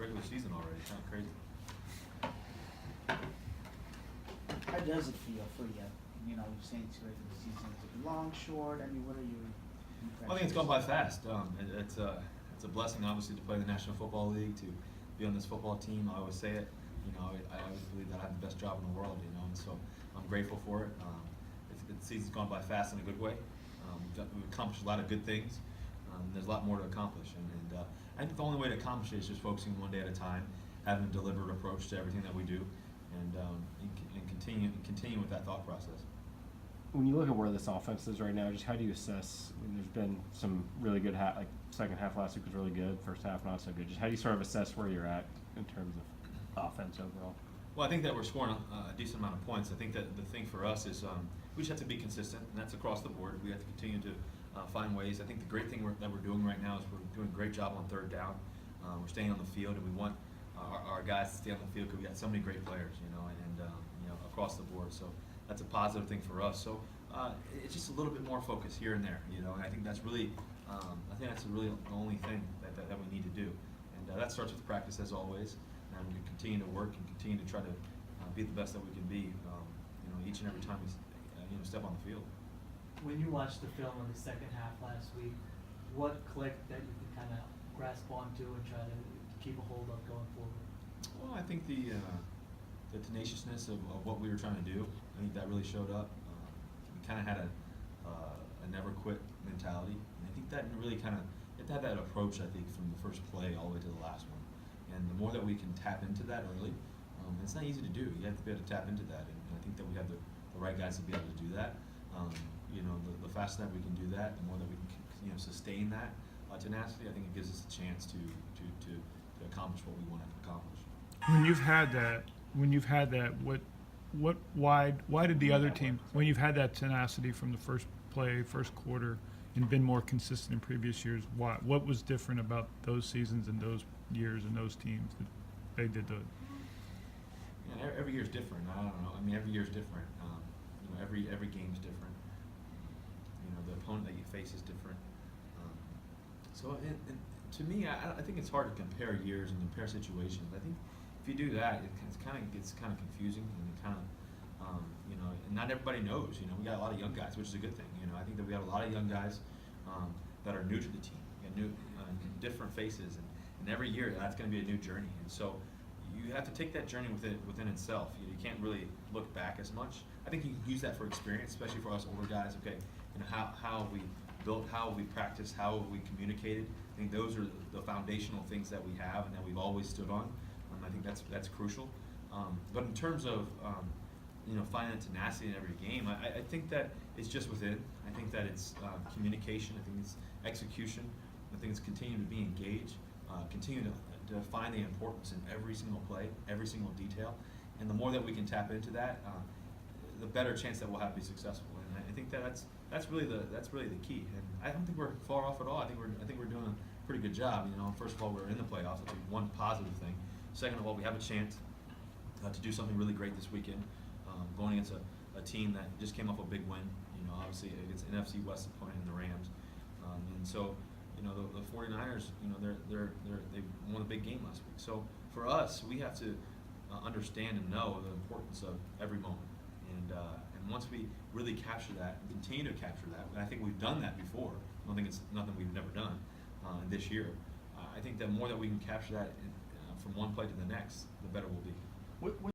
regular season already. It's kind of crazy. How does it feel for you? You know, you're saying it's regular season. Is it long, short? I mean, what are your impressions? Well, I think it's gone by fast. It's a blessing, obviously, to play in the National Football League, to be on this football team. I always say it. You know, I always believe that I have the best job in the world. You know, and so I'm grateful for it. The season's gone by fast in a good way. We've accomplished a lot of good things. There's a lot more to accomplish, and I think the only way to accomplish it is just focusing one day at a time, having a deliberate approach to everything that we do, and continue with that thought process. When you look at where this offense is right now, just how do you assess? I mean, there's been some really good like second half last week was really good, first half not so good. Just how do you sort of assess where you're at in terms of offense overall? Well, I think that we're scoring a decent amount of points. I think that the thing for us is we just have to be consistent, and that's across the board. We have to continue to find ways. I think the great thing that we're doing right now is we're doing a great job on third down. We're staying on the field, and we want our guys to stay on the field because we got so many great players, you know, and you know, across the board. So that's a positive thing for us. So it's just a little bit more focus here and there, you know, and I think that's really, the only thing that we need to do. And that starts with practice as always, and we continue to work and continue to try to be the best that we can be, you know, each and every time we step on the field. When you watched the film of the second half last week, what clicked that you could kind of grasp onto and try to keep a hold of going forward? Well, I think the tenaciousness of what we were trying to do, I think that really showed up. We kind of had a never quit mentality, and I think that really kind of had that approach. I think from the first play all the way to the last one, and the more that we can tap into that early, it's not easy to do. You have to be able to tap into that, and I think that we have the right guys to be able to do that. You know, the faster that we can do that, the more that we can sustain that tenacity. I think it gives us a chance to accomplish what we want to accomplish. When you've had that, why did the other team, when you've had that tenacity from the first play, first quarter, and been more consistent in previous years, what was different about those seasons and those years and those teams that they did the? Yeah, every year is different. I don't know. I mean, every year is different. You know, every game is different. You know, the opponent that you face is different. So, and to me, I think it's hard to compare years and compare situations. I think if you do that, it gets kind of confusing, and it kind of, you know, and not everybody knows. You know, we got a lot of young guys, which is a good thing. You know, I think that we have a lot of young guys that are new to the team, and new, different faces, and every year that's going to be a new journey. And so you have to take that journey within itself. You can't really look back as much. I think you can use that for experience, especially for us older guys. Okay, you know, how we built, how we practiced, how we communicated. I think those are the foundational things that we have and that we've always stood on. I think that's crucial. But in terms of you know, finding tenacity in every game, I think that it's just within. I think that it's communication. I think it's execution. I think it's continuing to be engaged, continue to find the importance in every single play, every single detail. And the more that we can tap into that, the better chance that we'll have to be successful. And I think that's really the key. And I don't think we're far off at all. I think we're doing a pretty good job. You know, first of all, we're in the playoffs. That's one positive thing. Second of all, we have a chance to do something really great this weekend, going against a team that just came off a big win. You know, obviously against an NFC West opponent in the Rams, and so you know the 49ers. You know, they won a big game last week. So for us, we have to understand and know the importance of every moment. And once we really capture that and continue to capture that, and I think we've done that before. I don't think it's nothing we've never done this year. I think the more that we can capture that from one play to the next, the better we'll be. What